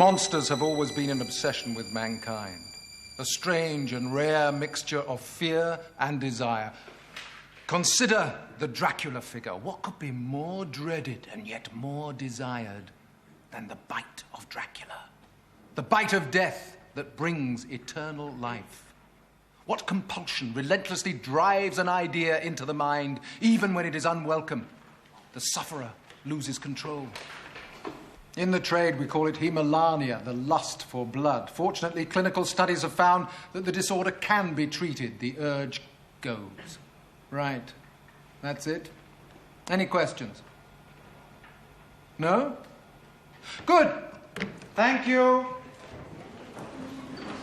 Monsters have always been an obsession with mankind. A strange and rare mixture of fear and desire. Consider the Dracula figure. What could be more dreaded and yet more desired than the bite of Dracula? The bite of death that brings eternal life. What compulsion relentlessly drives an idea into the mind, even when it is unwelcome? The sufferer loses control. In the trade, we call it hemalania, the lust for blood. Fortunately, clinical studies have found that the disorder can be treated. The urge goes. Right. That's it. Any questions? No? Good. Thank you.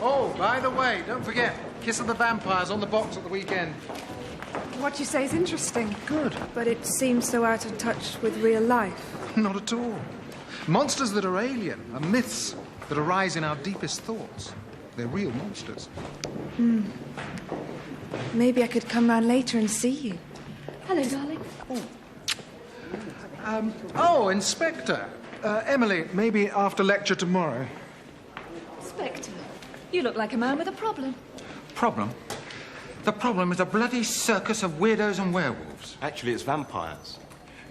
Oh, by the way, don't forget, Kiss of the Vampires on the box at the weekend. What you say is interesting. Good. But it seems so out of touch with real life. Not at all. Monsters that are alien are myths that arise in our deepest thoughts. They're real monsters. Maybe I could come round later and see you. Hello, darling. Inspector. Emily, maybe after lecture tomorrow. Inspector, you look like a man with a problem. Problem? The problem is a bloody circus of weirdos and werewolves. Actually, it's vampires.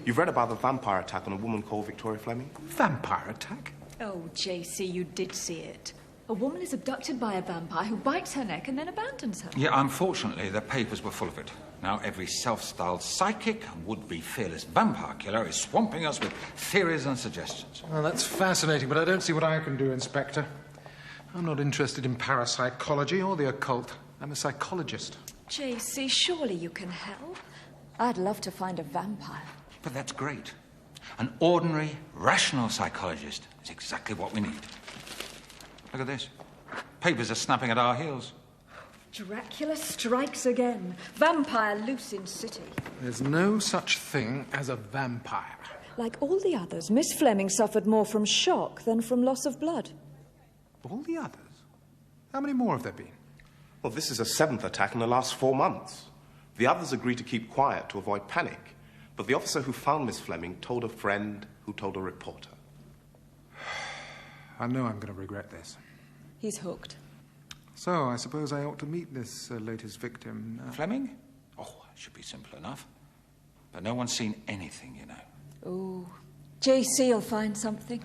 You've read about the vampire attack on a woman called Victoria Fleming? Vampire attack? Oh, JC, you did see it. A woman is abducted by a vampire who bites her neck and then abandons her. Yeah, unfortunately, the papers were full of it. Now every self-styled psychic and would-be fearless vampire killer is swamping us with theories and suggestions. Well, that's fascinating, but I don't see what I can do, Inspector. I'm not interested in parapsychology or the occult. I'm a psychologist. JC, surely you can help. I'd love to find a vampire. But that's great. An ordinary, rational psychologist is exactly what we need. Look at this. Papers are snapping at our heels. Dracula strikes again. Vampire loose in city. There's no such thing as a vampire. Like all the others, Miss Fleming suffered more from shock than from loss of blood. All the others? How many more have there been? Well, this is a 7th attack in the last 4 months. The others agreed to keep quiet to avoid panic. But the officer who found Miss Fleming told a friend who told a reporter. I know I'm going to regret this. He's hooked. So, I suppose I ought to meet this latest victim. Fleming? Oh, it should be simple enough. But no one's seen anything, you know. Oh, JC'll find something.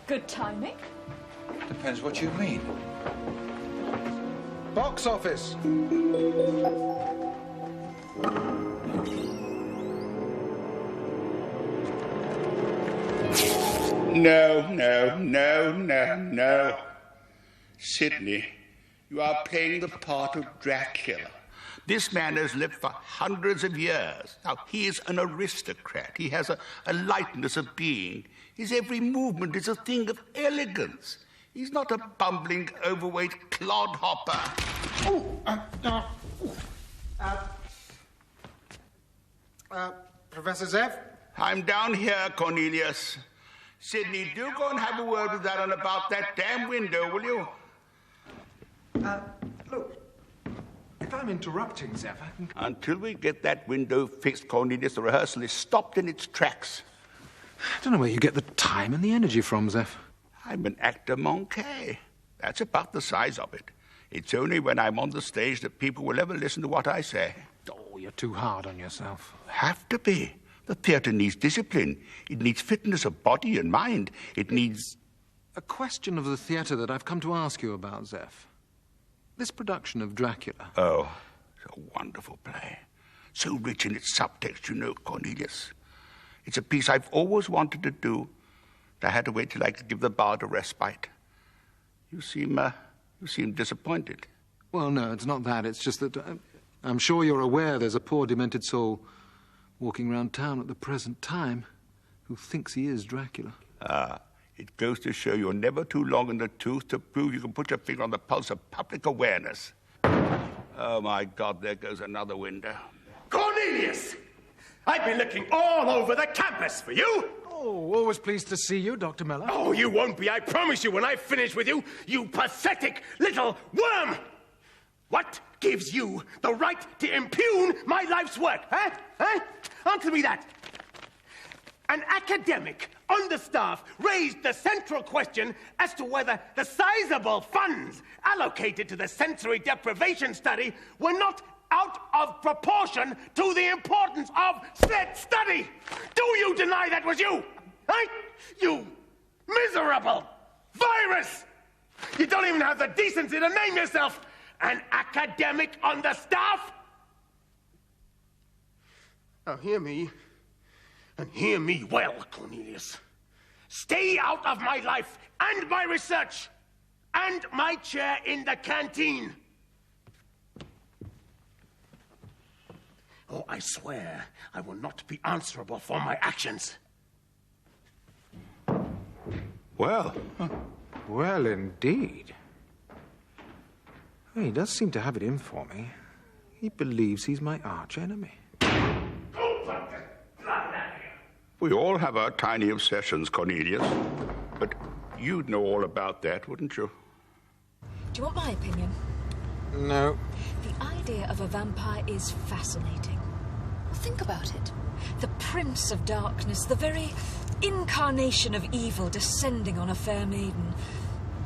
Good timing. Depends what you mean. Box office. No. Sidney, you are playing the part of Dracula. This man has lived for hundreds of years. Now, he is an aristocrat. He has a lightness of being. His every movement is a thing of elegance. He's not a bumbling, overweight clodhopper. Professor Zeff? I'm down here, Cornelius. Sidney, do go and have a word with Alan about that damn window, will you? Look, if I'm interrupting, Zeff, I can... Until we get that window fixed, Cornelius, the rehearsal is stopped in its tracks. I don't know where you get the time and the energy from, Zeff. I'm an actor manqué. That's about the size of it. It's only when I'm on the stage that people will ever listen to what I say. Oh, you're too hard on yourself. Have to be. The theatre needs discipline. It needs fitness of body and mind. It needs... A question of the theatre that I've come to ask you about, Zeff. This production of Dracula. Oh, it's a wonderful play. So rich in its subtext, you know, Cornelius. It's a piece I've always wanted to do. I had to wait till I could give the bard a respite. You seem disappointed. Well, no, it's not that. It's just that I'm sure you're aware there's a poor demented soul walking around town at the present time who thinks he is Dracula. It goes to show you're never too long in the tooth to prove you can put your finger on the pulse of public awareness. Oh, my God, there goes another window. Cornelius! I've been looking all over the campus for you. Oh, always pleased to see you, Dr. Miller. Oh, you won't be, I promise you, when I finish with you, you pathetic little worm! What? gives you the right to impugn my life's work, huh? Huh? Answer me that. An academic on the staff raised the central question as to whether the sizable funds allocated to the sensory deprivation study were not out of proportion to the importance of said study. Do you deny that was you? Huh? You miserable virus! You don't even have the decency to name yourself an academic on the staff? Now hear me, and hear me well, Cornelius. Stay out of my life and my research and my chair in the canteen. Oh, I swear I will not be answerable for my actions. Well, well, indeed. He does seem to have it in for me. He believes he's my arch enemy. We all have our tiny obsessions, Cornelius. But you'd know all about that, wouldn't you? Do you want my opinion? No. The idea of a vampire is fascinating. Well, think about it. The Prince of Darkness, the very incarnation of evil descending on a fair maiden.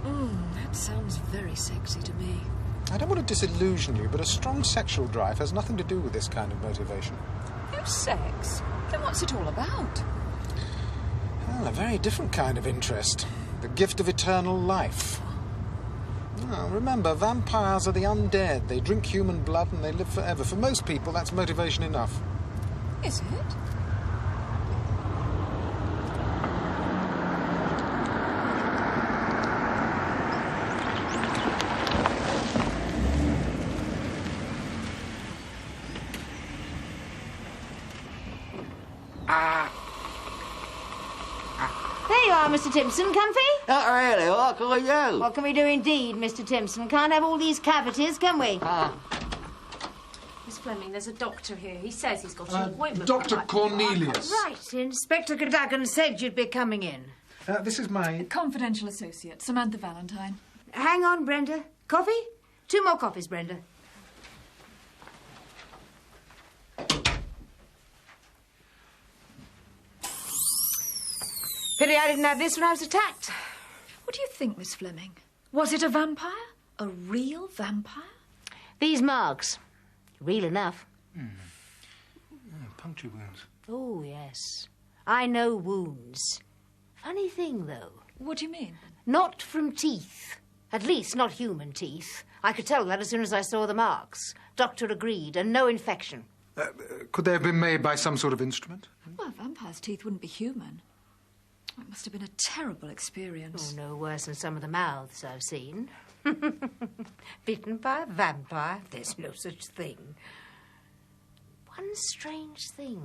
That sounds very sexy to me. I don't want to disillusion you, but a strong sexual drive has nothing to do with this kind of motivation. No sex? Then what's it all about? Well, a very different kind of interest. The gift of eternal life. Well, remember, vampires are the undead. They drink human blood and they live forever. For most people, that's motivation enough. Is it? There you are, Mr. Timpson. Comfy? Not really. What can we do? What can we do indeed, Mr. Timpson? Can't have all these cavities, can we? Miss Fleming, there's a doctor here. He says he's got an appointment. Dr. Cornelius. Right. Inspector Cadogan said you'd be coming in. This is my... Confidential associate, Samantha Valentine. Hang on, Brenda. Coffee? 2 more coffees, Brenda. Pity I didn't have this when I was attacked. What do you think, Miss Fleming? Was it a vampire? A real vampire? These marks. Real enough. Puncture wounds. Oh, yes. I know wounds. Funny thing, though. What do you mean? Not from teeth. At least not human teeth. I could tell that as soon as I saw the marks. Doctor agreed, and no infection. Could they have been made by some sort of instrument? Well, a vampire's teeth wouldn't be human. It must have been a terrible experience. Oh, no worse than some of the mouths I've seen. Bitten by a vampire? There's no such thing. One strange thing,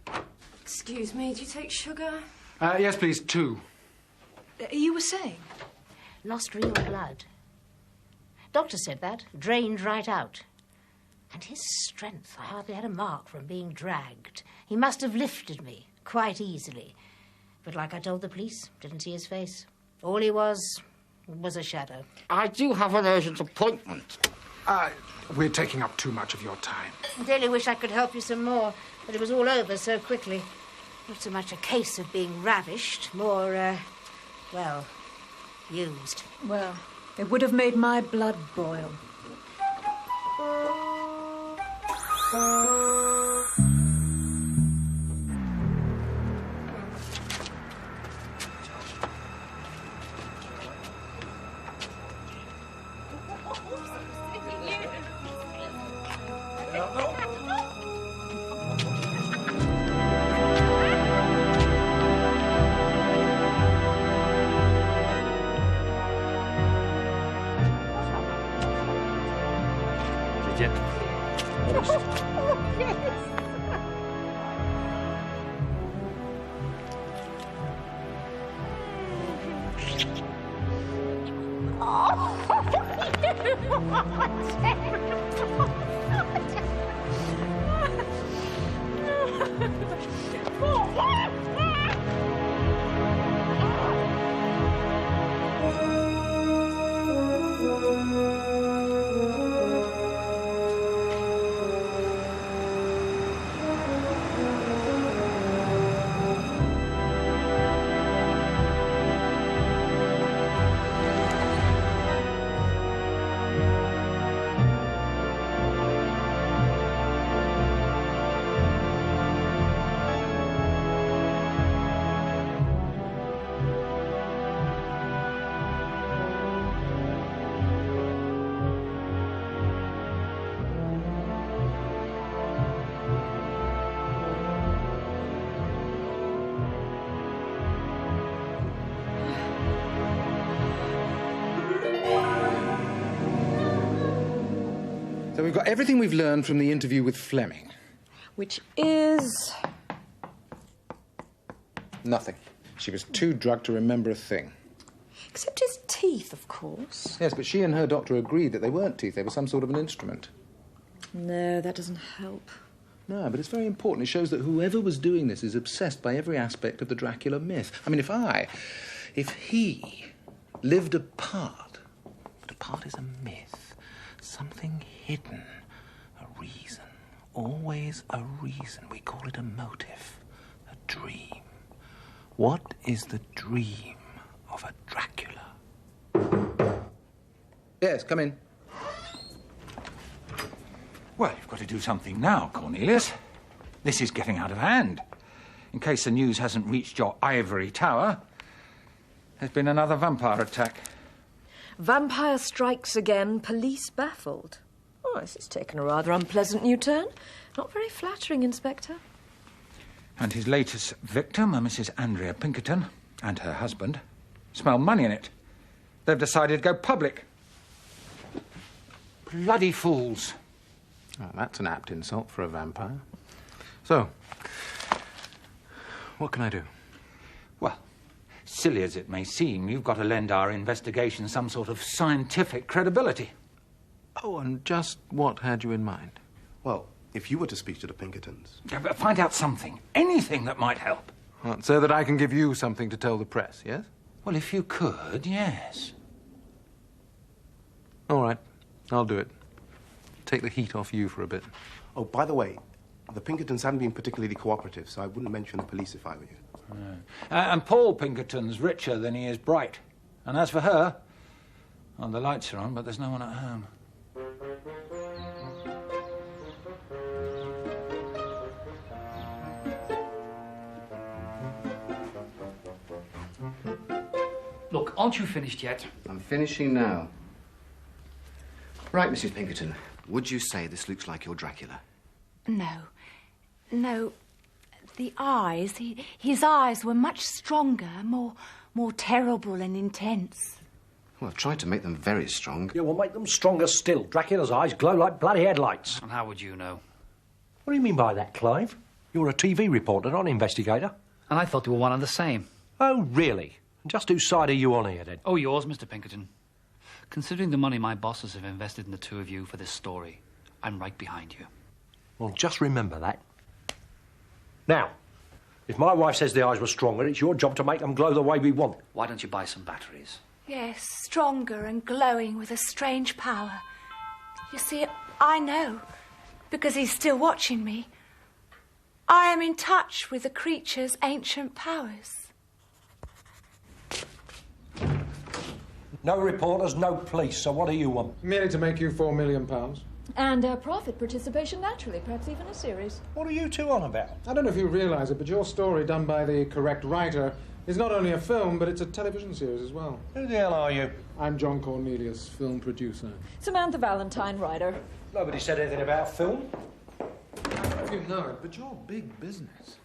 though. Excuse me, do you take sugar? Yes, please, 2. You were saying? Lost real blood. Doctor said that. Drained right out. And his strength, I hardly had a mark from being dragged. He must have lifted me quite easily. But like I told the police, didn't see his face. All he was a shadow. I do have an urgent appointment. We're taking up too much of your time. I really wish I could help you some more, but it was all over so quickly. Not so much a case of being ravished, more, well, used. Well, it would have made my blood boil. So we've got everything we've learned from the interview with Fleming. Which is... Nothing. She was too drugged to remember a thing. Except his teeth, of course. Yes, but she and her doctor agreed that they weren't teeth. They were some sort of an instrument. No, that doesn't help. No, but it's very important. It shows that whoever was doing this is obsessed by every aspect of the Dracula myth. I mean, if he lived apart, but apart is a myth, something hidden, a reason, always a reason. We call it a motive, a dream. What is the dream of a Dracula? Yes, come in. Well, you've got to do something now, Cornelius. This is getting out of hand. In case the news hasn't reached your ivory tower, there's been another vampire attack. Vampire strikes again, police baffled. Oh, this has taken a rather unpleasant new turn. Not very flattering, Inspector. And his latest victim, a Mrs. Andrea Pinkerton, and her husband, smell money in it. They've decided to go public. Bloody fools. Oh, that's an apt insult for a vampire. So, what can I do? Well, silly as it may seem, you've got to lend our investigation some sort of scientific credibility. Oh, and just what had you in mind? Well, if you were to speak to the Pinkertons... Yeah, but find out something, anything that might help. Well, so that I can give you something to tell the press, yes? Well, if you could, yes. All right, I'll do it. Take the heat off you for a bit. Oh, by the way, the Pinkertons haven't been particularly cooperative, so I wouldn't mention the police if I were you. No. And Paul Pinkerton's richer than he is bright. And as for her, well, the lights are on, but there's no one at home. Look, aren't you finished yet? I'm finishing now. Right, Mrs. Pinkerton. Would you say this looks like your Dracula? No. No. The eyes, his eyes were much stronger, more terrible and intense. Well, I've tried to make them very strong. Yeah, well, make them stronger still. Dracula's eyes glow like bloody headlights. And how would you know? What do you mean by that, Clive? You're a TV reporter, not an investigator. And I thought they were one and the same. Oh, really? Just whose side are you on here, then? Oh, yours, Mr. Pinkerton. Considering the money my bosses have invested in the two of you for this story, I'm right behind you. Well, just remember that. Now, if my wife says the eyes were stronger, it's your job to make them glow the way we want. Why don't you buy some batteries? Yes, stronger and glowing with a strange power. You see, I know, because he's still watching me. I am in touch with the creature's ancient powers. No reporters, no police, so what do you want? Merely to make you £4 million. And profit participation, naturally, perhaps even a series. What are you two on about? I don't know if you realise it, but your story, done by the correct writer, is not only a film, but it's a television series as well. Who the hell are you? I'm John Cornelius, film producer. Samantha Valentine, writer. Nobody said anything about film. I don't know if you know it, but you're big business.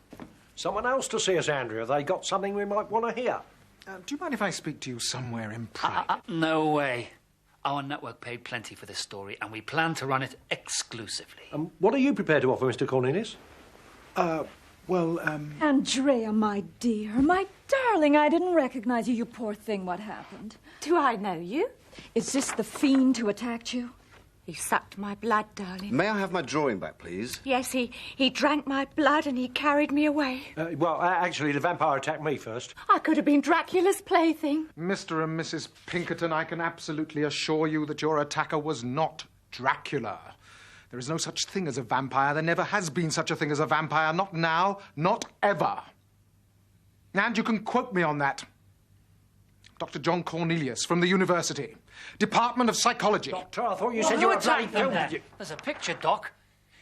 Someone else to see us, Andrea. They got something we might want to hear. Do you mind if I speak to you somewhere in private? No way. Our network paid plenty for this story, and we plan to run it exclusively. What are you prepared to offer, Mr. Cornelius? Andrea, my dear, my darling, I didn't recognize you, you poor thing. What happened? Do I know you? Is this the fiend who attacked you? He sucked my blood, darling. May I have my drawing back, please? Yes, he drank my blood and he carried me away. Actually, the vampire attacked me first. I could have been Dracula's plaything. Mr. and Mrs. Pinkerton, I can absolutely assure you that your attacker was not Dracula. There is no such thing as a vampire. There never has been such a thing as a vampire. Not now, not ever. And you can quote me on that. Dr. John Cornelius from the university. Department of Psychology. Doctor, I thought you said you were bloody them there? There's a picture, Doc.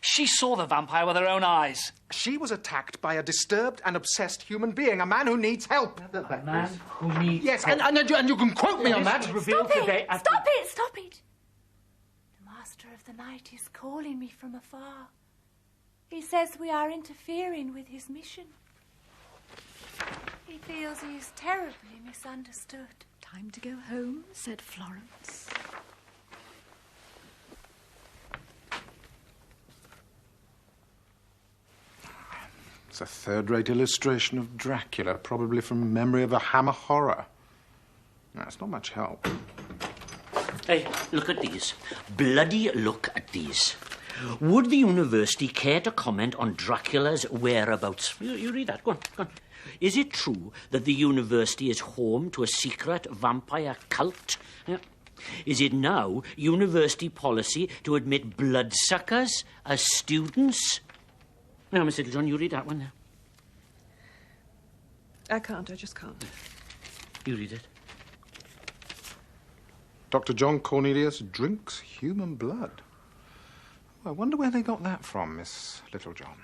She saw the vampire with her own eyes. She was attacked by a disturbed and obsessed human being, a man who needs help. A man who needs Yes, help. and you can quote me on that. Stop it! Stop it! The Master of the Night is calling me from afar. He says we are interfering with his mission. He feels he is terribly misunderstood. Time to go home, said Florence. It's a third-rate illustration of Dracula, probably from memory of a Hammer horror. That's not much help. Hey, look at these. Bloody look at these. Would the university care to comment on Dracula's whereabouts? You read that. Go on. Is it true that the university is home to a secret vampire cult? Is it now university policy to admit bloodsuckers as students? Now, Miss Littlejohn, you read that one now. I just can't. You read it. Dr. John Cornelius drinks human blood. I wonder where they got that from, Miss Littlejohn.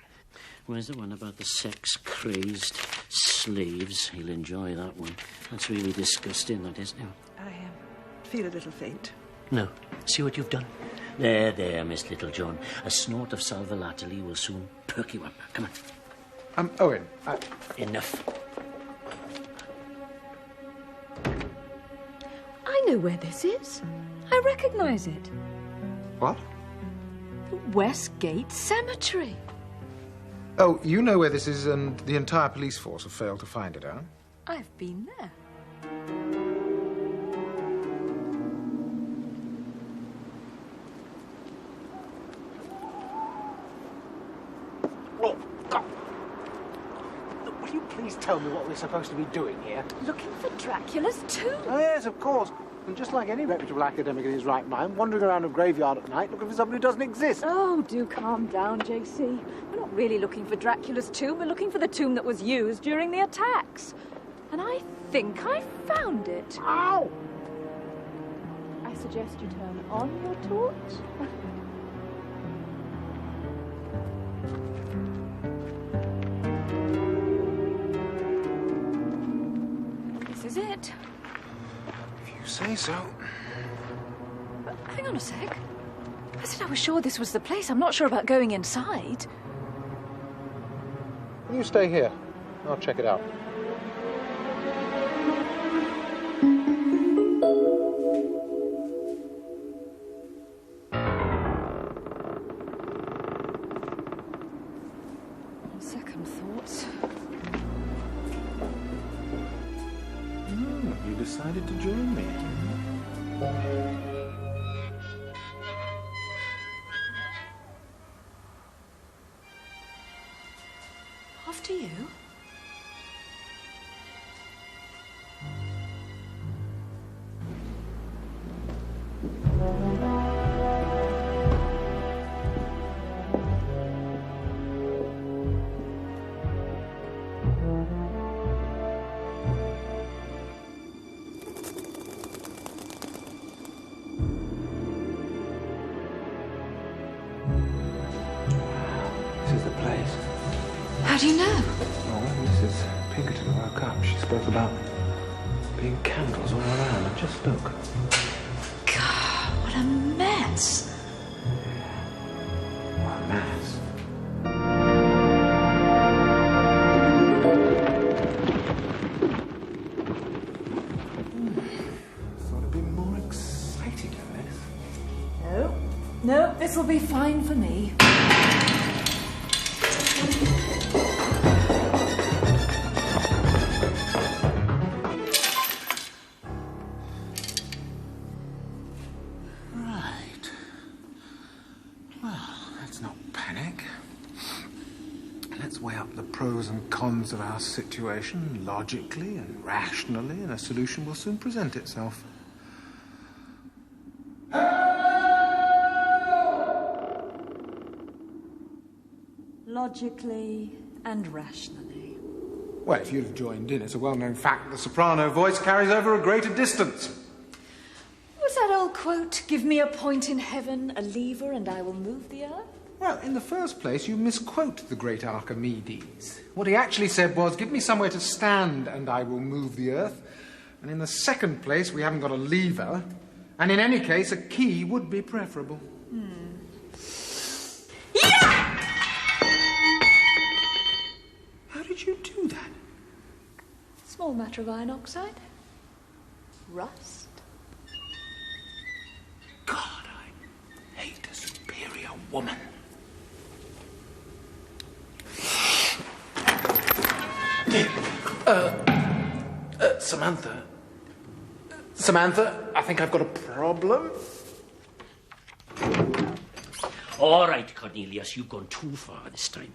Where's the one about the sex-crazed slaves? He'll enjoy that one. That's really disgusting, that is. I feel a little faint. No. See what you've done? There, Miss Littlejohn. A snort of sal volatile will soon perk you up. Come on. Owen. Enough. I know where this is. I recognise it. What? The Westgate Cemetery. Oh, you know where this is, and the entire police force have failed to find it, huh? I've been there. Well, God. Look, will you please tell me what we're supposed to be doing here? Looking for Dracula's tomb. Oh, yes, of course. And just like any reputable academic in his right mind, wandering around a graveyard at night looking for somebody who doesn't exist. Oh, do calm down, JC. We're not really looking for Dracula's tomb. We're looking for the tomb that was used during the attacks. And I think I found it. Ow! I suggest you turn on your torch. This is it. You say so. But hang on a sec. I said I was sure this was the place. I'm not sure about going inside. You stay here. I'll check it out. On second thoughts. You decided to join me. After you? This is the place. How do you know? Oh, when Mrs. Pinkerton woke up, she spoke about being candles all around. And just look. God, what a mess. What a mess. Thought it'd be more exciting than this. No, this'll be fine for me. Pros and cons of our situation logically and rationally, and a solution will soon present itself. Logically and rationally. Well, if you'd have joined in, it's a well-known fact that the soprano voice carries over a greater distance. What's that old quote? Give me a point in heaven, a lever, and I will move the earth? Well, in the first place, you misquote the great Archimedes. What he actually said was, give me somewhere to stand and I will move the earth. And in the second place, we haven't got a lever. And in any case, a key would be preferable. Yeah! How did you do that? Small matter of iron oxide. Rust. God, I hate a superior woman. Samantha. Samantha, I think I've got a problem. All right, Cornelius, you've gone too far this time.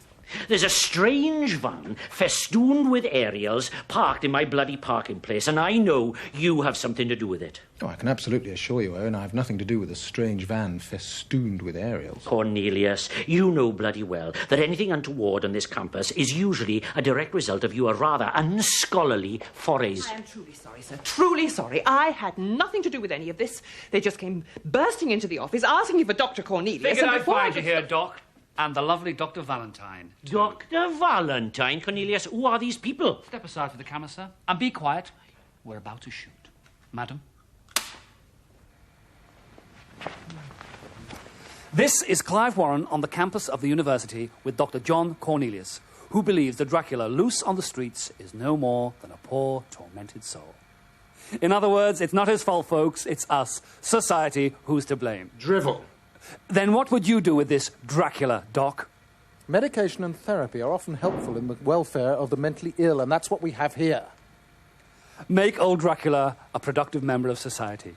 There's a strange van festooned with aerials parked in my bloody parking place, and I know you have something to do with it. Oh, I can absolutely assure you, Owen, I have nothing to do with a strange van festooned with aerials. Cornelius, you know bloody well that anything untoward on this campus is usually a direct result of your rather unscholarly forays. I am truly sorry, sir. Truly sorry. I had nothing to do with any of this. They just came bursting into the office, asking you for Dr. Cornelius. Figured I'd find you here, Doc. And the lovely Dr. Valentine. too. Dr. Valentine, Cornelius, who are these people? Step aside for the camera, sir. And be quiet. We're about to shoot. Madam. This is Clive Warren on the campus of the university with Dr. John Cornelius, who believes that Dracula loose on the streets is no more than a poor, tormented soul. In other words, it's not his fault, folks. It's us, society, who's to blame. Drivel. Then what would you do with this Dracula, Doc? Medication and therapy are often helpful in the welfare of the mentally ill, and that's what we have here. Make old Dracula a productive member of society.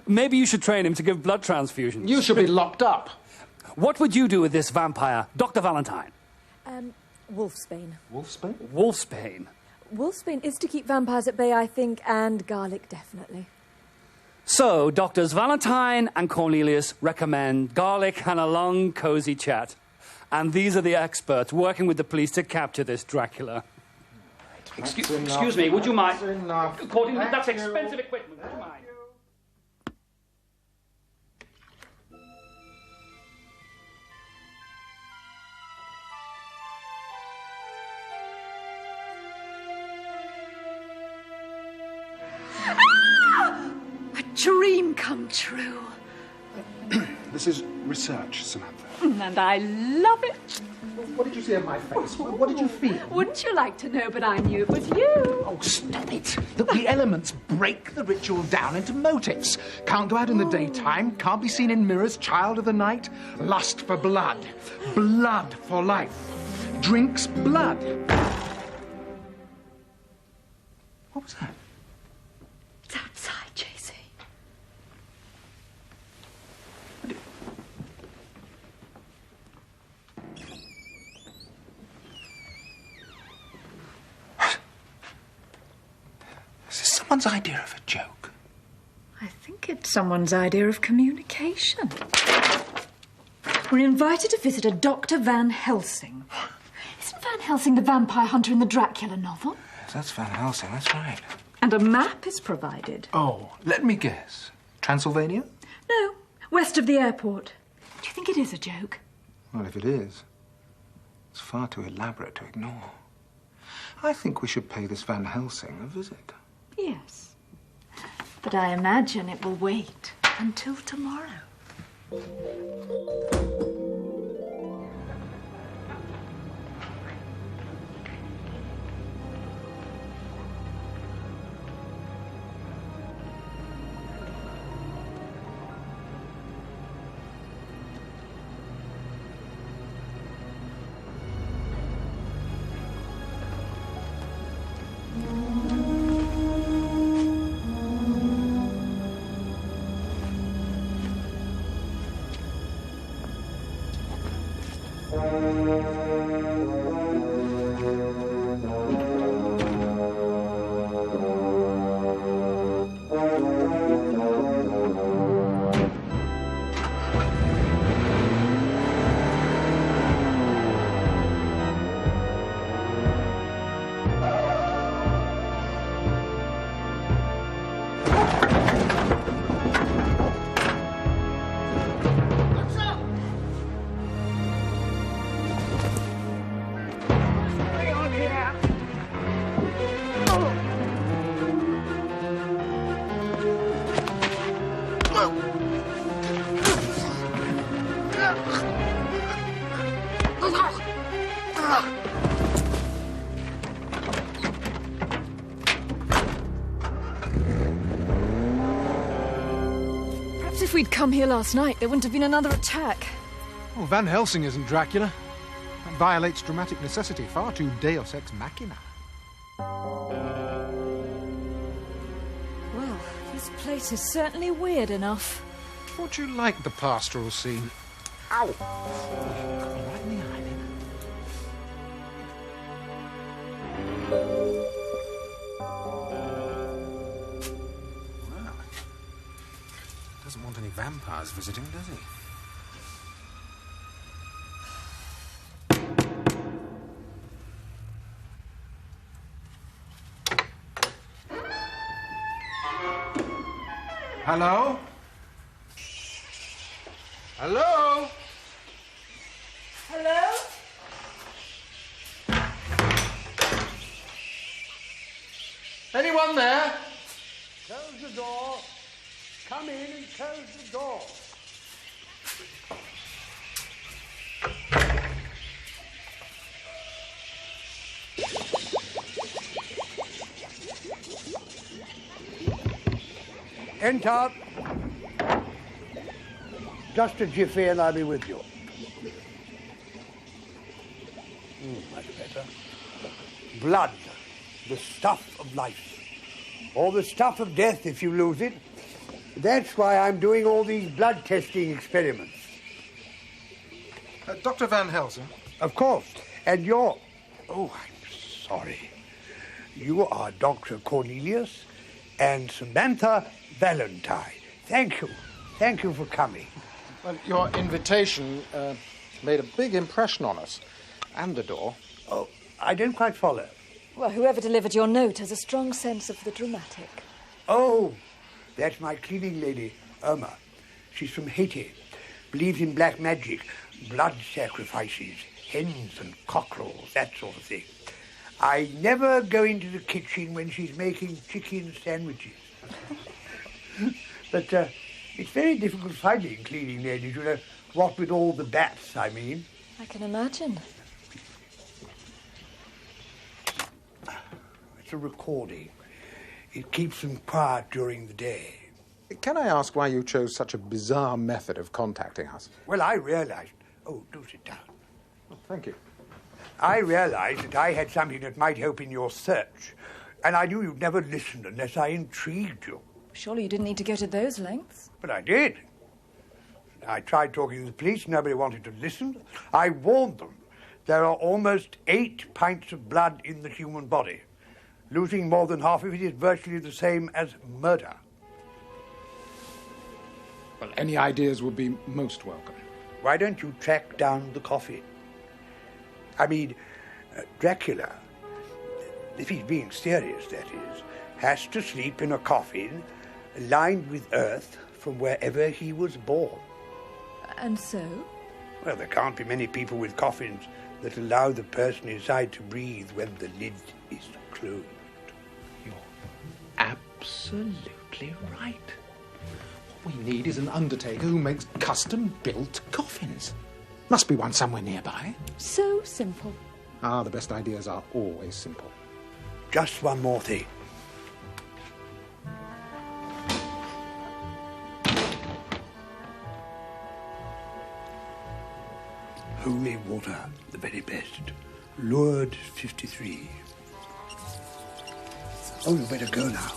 Maybe you should train him to give blood transfusions. You should be locked up. What would you do with this vampire, Dr. Valentine? Wolfsbane. Wolfsbane? Wolfsbane. Wolfsbane is to keep vampires at bay, I think, and garlic, definitely. So, Doctors Valentine and Cornelius recommend garlic and a long, cosy chat. And these are the experts working with the police to capture this Dracula. Excuse me, would you mind? According to that's expensive equipment, would you mind? Dream come true. This is research, Samantha. And I love it. What did you see on my face? What did you feel? Wouldn't you like to know, but I knew it was you. Oh, stop it. Look, the elements break the ritual down into motives. Can't go out in the daytime, can't be seen in mirrors, child of the night. Lust for blood. Blood for life. Drinks blood. What was that? It's outside, JC. Is this someone's idea of a joke? I think it's someone's idea of communication. We're invited to visit a Dr. Van Helsing. Isn't Van Helsing the vampire hunter in the Dracula novel? That's Van Helsing, that's right. And a map is provided. Oh, let me guess. Transylvania? No, west of the airport. Do you think it is a joke? Well, if it is, it's far too elaborate to ignore. I think we should pay this Van Helsing a visit. Yes. But I imagine it will wait until tomorrow. Perhaps if we'd come here last night, there wouldn't have been another attack. Oh, Van Helsing isn't Dracula. That violates dramatic necessity. Far too deus ex machina. This place is certainly weird enough. Thought you liked the pastoral scene. Ow! Right in the eyelid. Well, doesn't want any vampires visiting, does he? Hello? Hello? Hello? Anyone there? Close the door. Come in and close the door. Enter. Just a jiffy and I'll be with you. Much better. Blood, the stuff of life. Or the stuff of death if you lose it. That's why I'm doing all these blood testing experiments. Dr. Van Helsing? Of course. And you're... Oh, I'm sorry. You are Dr. Cornelius and Samantha Valentine. Thank you. Thank you for coming. Well, your invitation made a big impression on us. And the door. Oh, I don't quite follow. Well, whoever delivered your note has a strong sense of the dramatic. Oh, that's my cleaning lady, Irma. She's from Haiti. Believes in black magic, blood sacrifices, hens and cockerels, that sort of thing. I never go into the kitchen when she's making chicken sandwiches. But it's very difficult finding cleaning ladies, you know, what with all the bats, I mean. I can imagine. It's a recording. It keeps them quiet during the day. Can I ask why you chose such a bizarre method of contacting us? Well, I realized... Oh, do sit down. Oh, thank you. I realized that I had something that might help in your search. And I knew you'd never listen unless I intrigued you. Surely you didn't need to go to those lengths. But I did. I tried talking to the police. Nobody wanted to listen. I warned them. There are almost 8 pints of blood in the human body. Losing more than half of it is virtually the same as murder. Well, any ideas would be most welcome. Why don't you track down the coffin? I mean, Dracula, if he's being serious, that is, has to sleep in a coffin lined with earth from wherever he was born. And so? Well, there can't be many people with coffins that allow the person inside to breathe when the lid is closed. You're absolutely right. What we need is an undertaker who makes custom-built coffins. Must be one somewhere nearby. So simple. Ah, the best ideas are always simple. Just one more thing. Holy water, the very best. Lured 53. Oh, you better go now.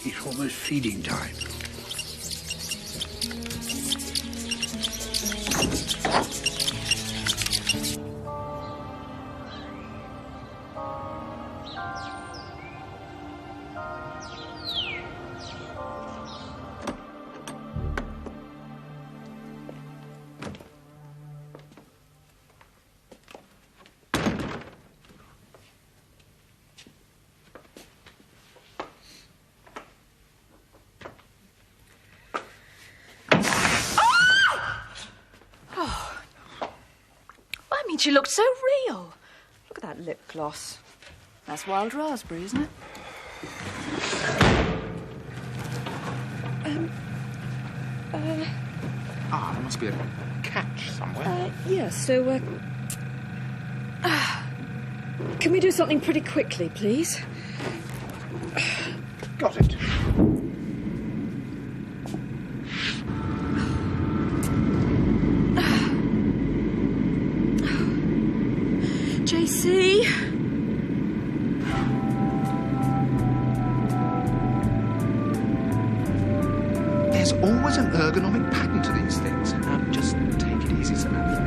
It's almost feeding time. She looked so real. Look at that lip gloss. That's wild raspberry, isn't it? There must be a catch somewhere. Yeah, so, can we do something pretty quickly, please? Got it. JC? always an ergonomic pattern to these things. Now, just take it easy, Samantha.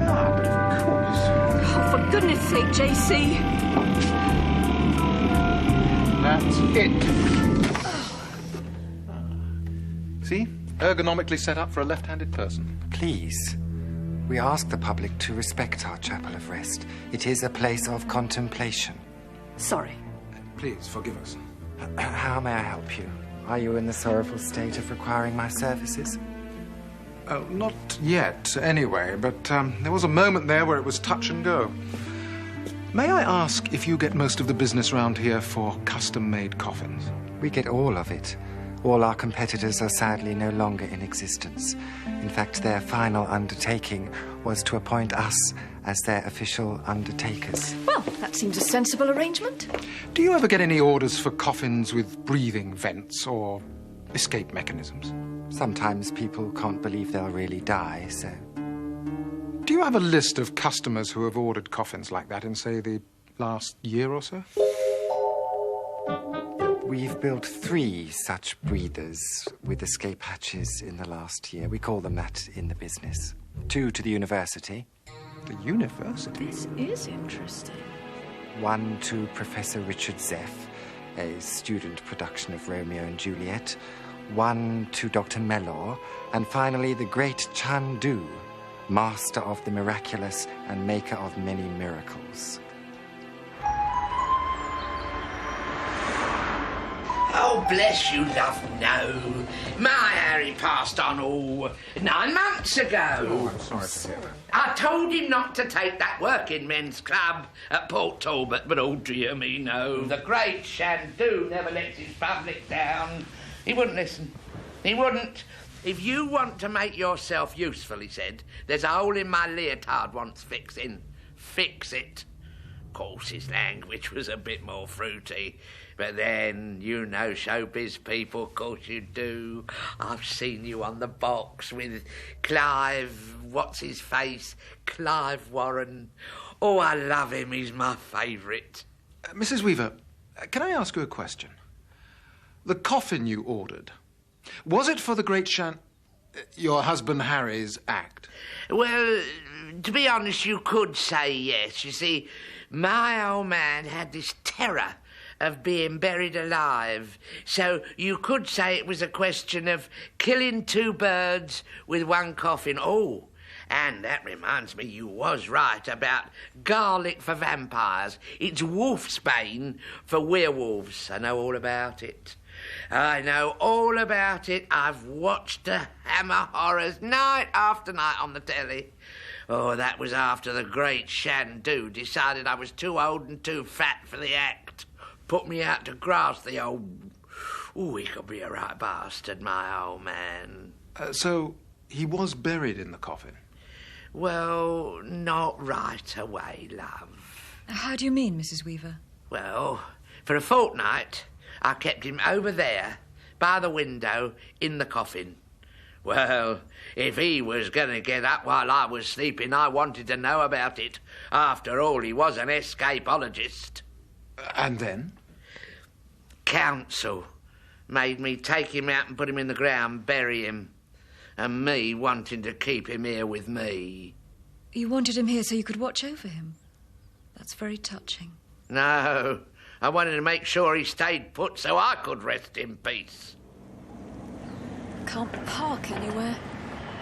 Ah, but of course. Oh, for goodness sake, JC. That's it. See? Ergonomically set up for a left-handed person. Please. We ask the public to respect our chapel of rest. It is a place of contemplation. Sorry. Please, forgive us. How may I help you? Are you in the sorrowful state of requiring my services? Not yet, anyway, but there was a moment there where it was touch and go. May I ask if you get most of the business round here for custom-made coffins? We get all of it. All our competitors are sadly no longer in existence. In fact, their final undertaking was to appoint us as their official undertakers. Well, that seems a sensible arrangement. Do you ever get any orders for coffins with breathing vents or escape mechanisms? Sometimes people can't believe they'll really die, so... Do you have a list of customers who have ordered coffins like that in, say, the last year or so? We've built 3 such breathers with escape hatches in the last year. We call them that in the business. 2 to the university. The university? This is interesting. 1 to Professor Richard Zeff, a student production of Romeo and Juliet. 1 to Dr. Mellor. And finally, the great Chandu, master of the miraculous and maker of many miracles. Oh, bless you, love, no. My Harry passed on 9 months ago. Oh, I'm sorry to hear that. I told him not to take that working men's club at Port Talbot, but oh, dear me, no. The great Chandu never lets his public down. He wouldn't listen. He wouldn't. If you want to make yourself useful, he said, there's a hole in my leotard wants fixing. Fix it. Of course, his language was a bit more fruity. But then, you know showbiz people, of course you do. I've seen you on the box with Clive, what's-his-face, Clive Warren. Oh, I love him, he's my favourite. Mrs. Weaver, can I ask you a question? The coffin you ordered, was it for the great your husband Harry's act? Well, to be honest, you could say yes. You see, my old man had this terror of being buried alive. So you could say it was a question of killing 2 birds with 1 coffin. Oh, and that reminds me, you was right about garlic for vampires. It's wolfsbane for werewolves. I know all about it. I know all about it. I've watched the Hammer horrors night after night on the telly. Oh, that was after the great Chandu decided I was too old and too fat for the act. Put me out to grass, the old... Oh, he could be a right bastard, my old man. So, he was buried in the coffin? Well, not right away, love. How do you mean, Mrs. Weaver? Well, for a fortnight, I kept him over there, by the window, in the coffin. Well, if he was going to get up while I was sleeping, I wanted to know about it. After all, he was an escapologist. And then? Council made me take him out and put him in the ground, bury him. And me wanting to keep him here with me. You wanted him here so you could watch over him? That's very touching. No, I wanted to make sure he stayed put so I could rest in peace. Can't park anywhere.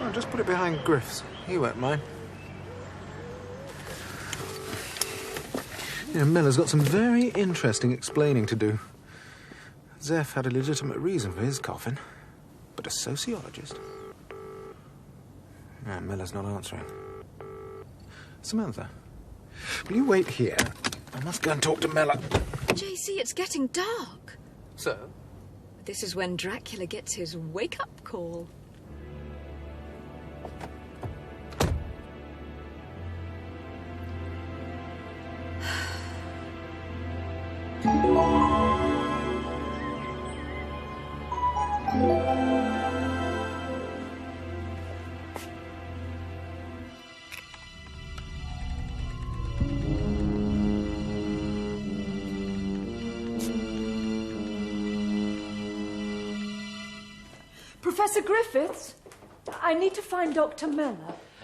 Well, just put it behind Griff's. He won't mind. You know, Miller's got some very interesting explaining to do. Zeff had a legitimate reason for his coffin, but a sociologist? No, Miller's not answering. Samantha, will you wait here? I must go and talk to Miller. JC, it's getting dark. So? This is when Dracula gets his wake-up call. Professor Griffiths? I need to find Dr. Miller.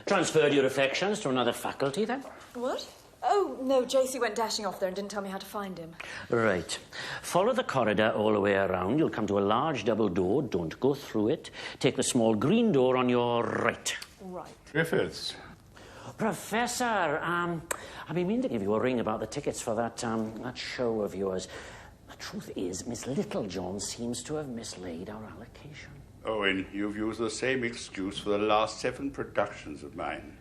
Transferred your affections to another faculty, then? What? Oh, no, JC went dashing off there and didn't tell me how to find him. Right. Follow the corridor all the way around. You'll come to a large double door. Don't go through it. Take the small green door on your right. Right. Griffiths. Professor, I've been meaning to give you a ring about the tickets for that show of yours. The truth is, Miss Littlejohn seems to have mislaid our allocation. Owen, you've used the same excuse for the last 7 productions of mine.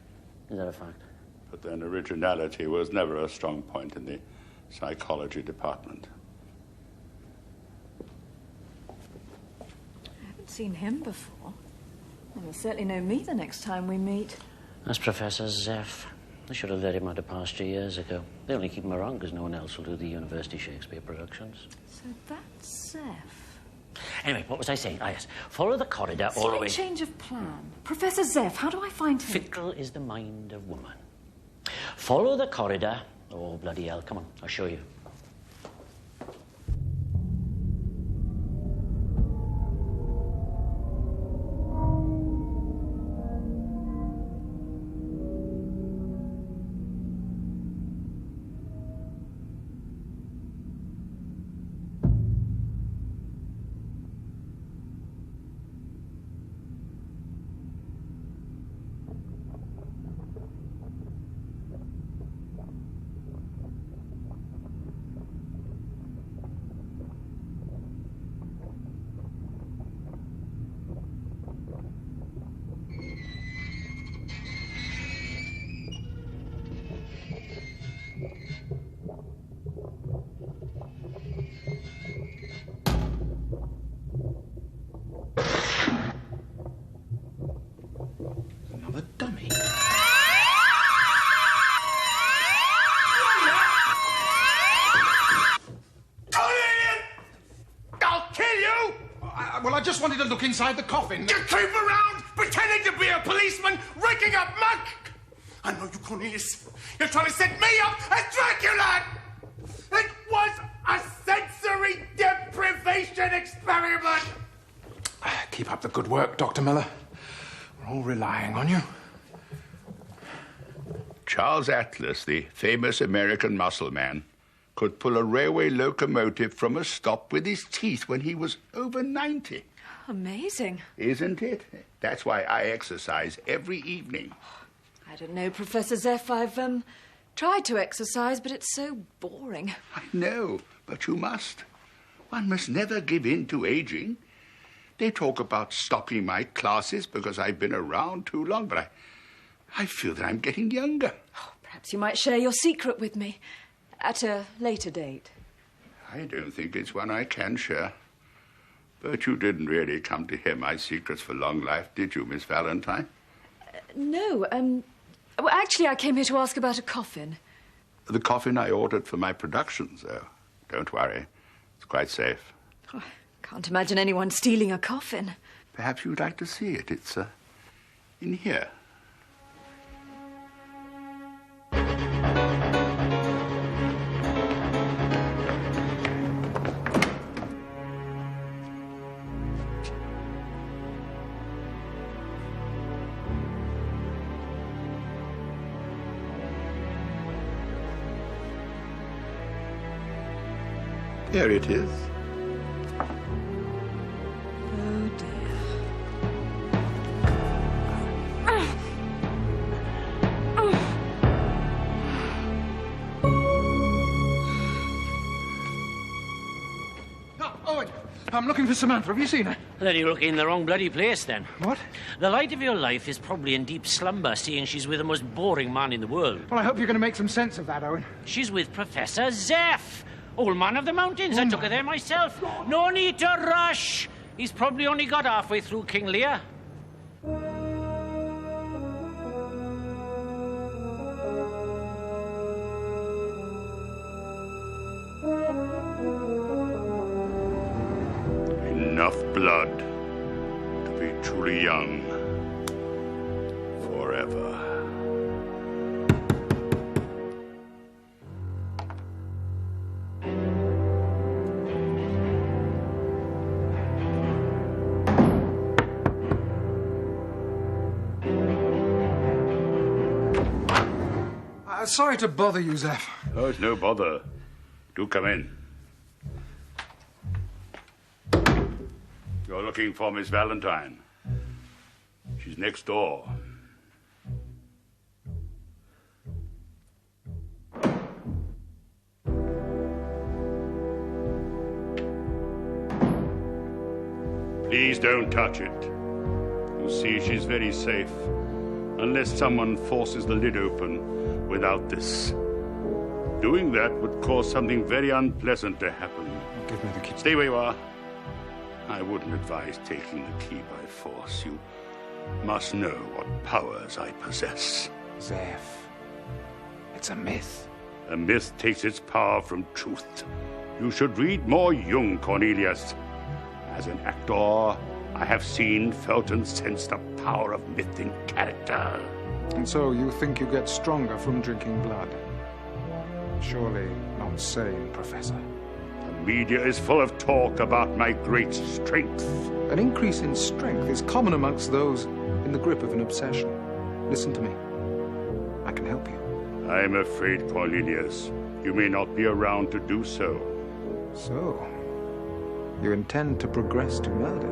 Is that a fact? But then originality was never a strong point in the psychology department. I haven't seen him before. Well, he'll certainly know me the next time we meet. That's Professor Zeff. They should have let him out of pasture years ago. They only keep him around because no one else will do the University Shakespeare productions. So that's Zeff. Anyway, what was I saying? Ah, yes. Follow the corridor all the way... Slight change of plan. Professor Zeff, how do I find him? Fickle is the mind of woman. Follow the corridor. Oh, bloody hell. Come on, I'll show you. Another dummy. I'll kill you! Well, I just wanted to look inside the coffin. You creep around pretending to be a policeman, raking up muck! I know you, Cornelius. You're trying to set me up as Dracula! It was a sensory deprivation experiment! Keep up the good work, Dr. Miller. We're all relying on you. Charles Atlas, the famous American muscle man, could pull a railway locomotive from a stop with his teeth when he was over 90. Amazing. Isn't it? That's why I exercise every evening. I don't know, Professor Zeff. I've tried to exercise, but it's so boring. I know, but you must. One must never give in to aging. They talk about stopping my classes because I've been around too long, but I feel that I'm getting younger. Oh, perhaps you might share your secret with me at a later date. I don't think it's one I can share. But you didn't really come to hear my secrets for long life, did you, Miss Valentine? No, well, actually, I came here to ask about a coffin. The coffin I ordered for my productions, though. Don't worry. It's quite safe. Oh, can't imagine anyone stealing a coffin. Perhaps you'd like to see it. It's, in here. Here it is. Oh, dear. Owen, I'm looking for Samantha. Have you seen her? Then you're looking in the wrong bloody place, then. What? The light of your life is probably in deep slumber, seeing she's with the most boring man in the world. Well, I hope you're going to make some sense of that, Owen. She's with Professor Zeff, old man of the mountains. I took her there myself. No need to rush. He's probably only got halfway through King Lear. Enough blood to be truly young forever. Sorry to bother you, Zeff. Oh, it's no bother. Do come in. You're looking for Miss Valentine. She's next door. Please don't touch it. You see, she's very safe. Unless someone forces the lid open without this. Doing that would cause something very unpleasant to happen. Give me the key. Stay where you are. I wouldn't advise taking the key by force. You must know what powers I possess. Zeff, it's a myth. A myth takes its power from truth. You should read more Jung, Cornelius. As an actor, I have seen, felt, and sensed the power of myth in character. And so you think you get stronger from drinking blood? Surely not sane, Professor. The media is full of talk about my great strength. An increase in strength is common amongst those in the grip of an obsession. Listen to me. I can help you. I'm afraid, Cornelius, you may not be around to do so. So, you intend to progress to murder?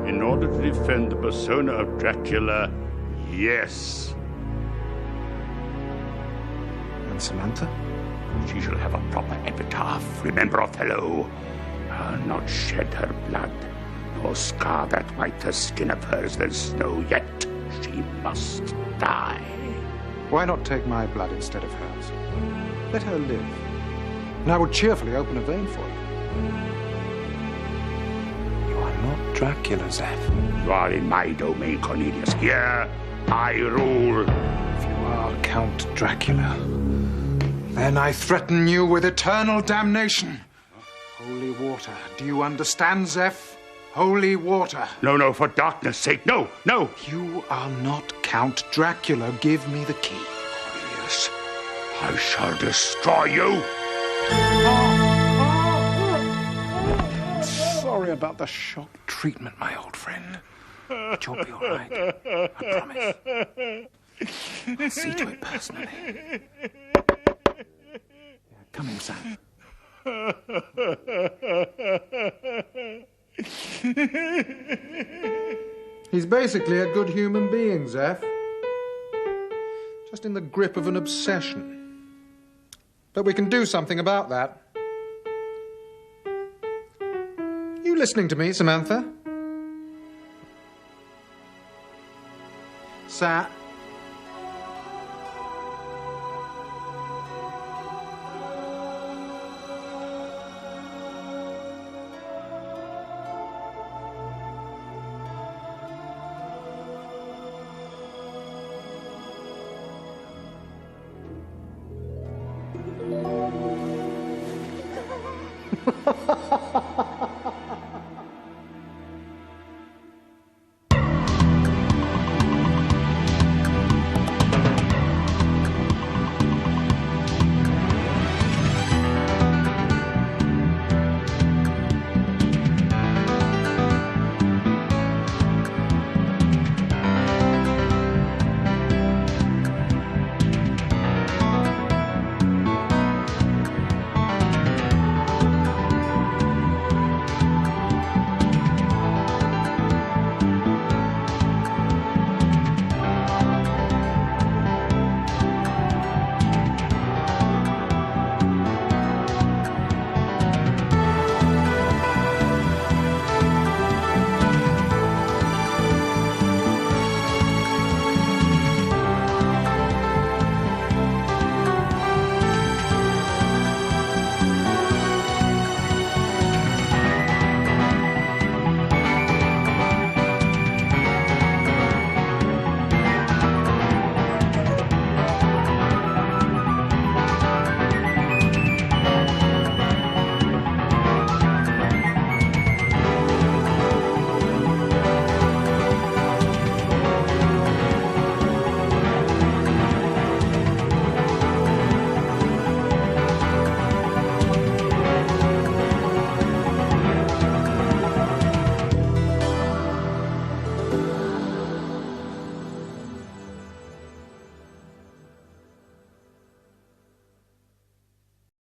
In order to defend the persona of Dracula, yes. And Samantha? She shall have a proper epitaph. Remember Othello. I'll not shed her blood, nor scar that whiter skin of hers than snow yet. She must die. Why not take my blood instead of hers? Let her live. And I will cheerfully open a vein for you. You are not Dracula, Zeff. You are in my domain, Cornelius. Here, I rule. If you are Count Dracula, then I threaten you with eternal damnation. Holy water. Do you understand, Zeff? Holy water. No, for darkness' sake, no. You are not Count Dracula. Give me the key. Cornelius, I shall destroy you. Sorry about the shock treatment, my old friend. But you'll be all right. I promise. I'll see to it personally. Come in, Sam. He's basically a good human being, Zeff. Just in the grip of an obsession. But we can do something about that. You listening to me, Samantha? Sat.